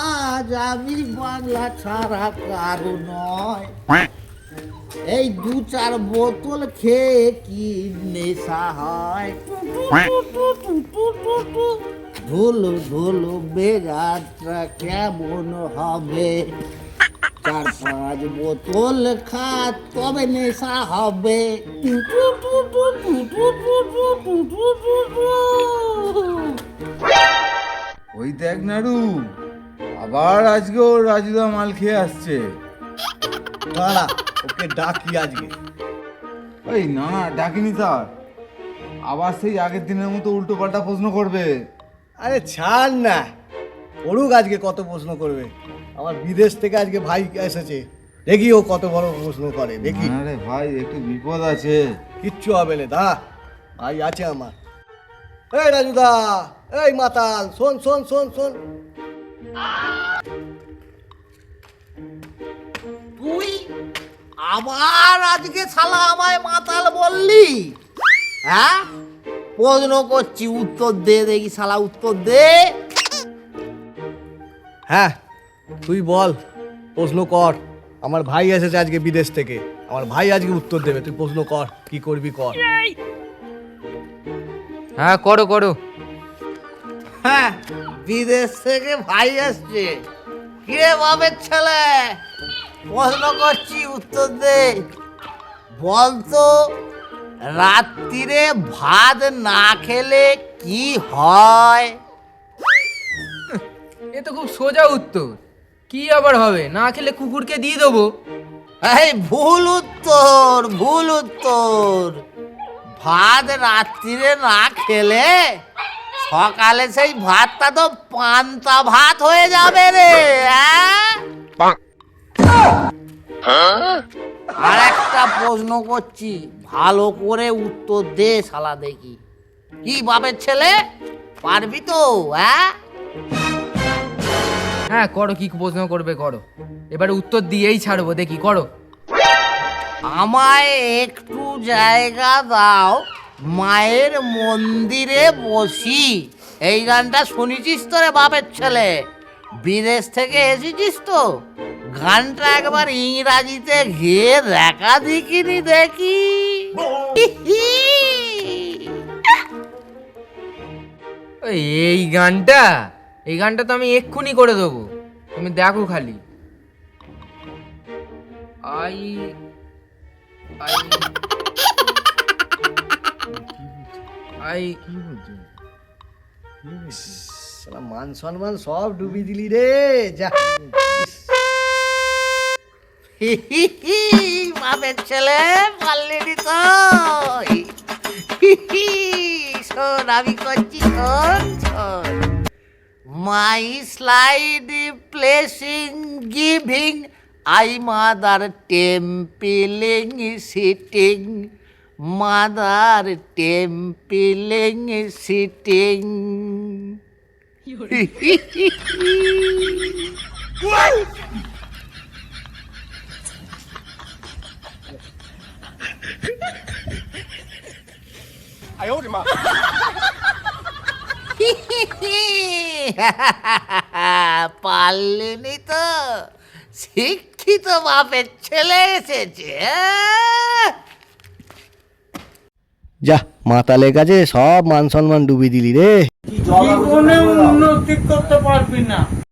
আজ আমি বাংলা ছাড়া কারো নয়। এই 2-4 বোতল খেয়ে কি নেশা হয়। ধুলো ধুলো বেগাটা কেমন হবে। 4-5 বোতল খা তবে নেশা হবে। ওই দেখ নাড়ু, আবার আজকে ওর রাজুদা মাল খেয়ে আসছে। দাঁড়া, ওকে ডাকি আজকে। ওই না ডাকিনি স্যার, আবার সেই আগের দিনের মতো উল্টো পাল্টা প্রশ্ন করবে। আরে ছাড় না, পড়ুক আজকে কত প্রশ্ন করবে। আমার বিদেশ থেকে আজকে ভাই এসেছে, দেখি ও কত বড় প্রশ্ন করে দেখি। আরে ভাই একটু বিপদ আছে। কিচ্ছু হবে না, দা ভাই আছে আমার। এই রাজুদা, এই মাতাল, শোন শোন শোন শোন। তুই আবার আজকে শালা আমায় মাতাল বললি? হ্যাঁ, প্রশ্ন করছি, উত্তর দে দেখি শালা, উত্তর দে। হ্যাঁ তুই বল, প্রশ্ন কর। আমার ভাই এসেছে আজকে বিদেশ থেকে, আমার ভাই আজকে উত্তর দেবে। তুই প্রশ্ন কর, কি করবি কর। হ্যাঁ করো করো। হ্যাঁ, বিদেশ থেকে ভাই আসছে। কিরে বাবের ছেলে, প্রশ্ন করছি, উত্তর দে। বলতো, রাত্রিরে ভাত না খেলে কি হয়? এ তো খুব সোজা উত্তর। কি আবার হবে, না খেলে কুকুরকে দিয়ে দেবো। এই ভুল উত্তর, ভুল উত্তর। ভাত রাত্রিরে না খেলে সকালে সেই ভাতটা তো পান্তা ভাত হয়ে যাবে রে। আর একটা প্রশ্ন করছি, ভালো করে উত্তর দে শালা দেখি। কি বাপের ছেলে, পারবি তো? হ্যাঁ করো, কি প্রশ্ন করবে করো, এবারে উত্তর দিয়েই ছাড়বো, দেখি করো। আমায় একটু জায়গা দাও, মায়ের মন্দিরে বসি। এই গানটা শুনেছিস তো রে বাপের ছেলে? বিদেশ থেকে এসেছিস তো, গানটা একবার ইংরাজিতে গেয়ে দেখা দেখিনি দেখি। ওই এই গানটা তো আমি এক্ষুনি করে দেবো, তুমি দেখো খালি। আই আই আই কি বলছো? শালা মান সম্মান সব ডুবি দিলি রে, যা। বাপের ছেলে, পারলি তো। শোন, আমি করছি, শোন শোন। My slide placing giving, I mother tumbling sitting, mother tumbling sitting. পারলেনি তো, শিক্ষিত বাপের ছেলে এসেছে। যা, মাতালের কাছে সব মান সম্মান ডুবি দিলি রে। জীবনে উন্নতি করতে পারবি না।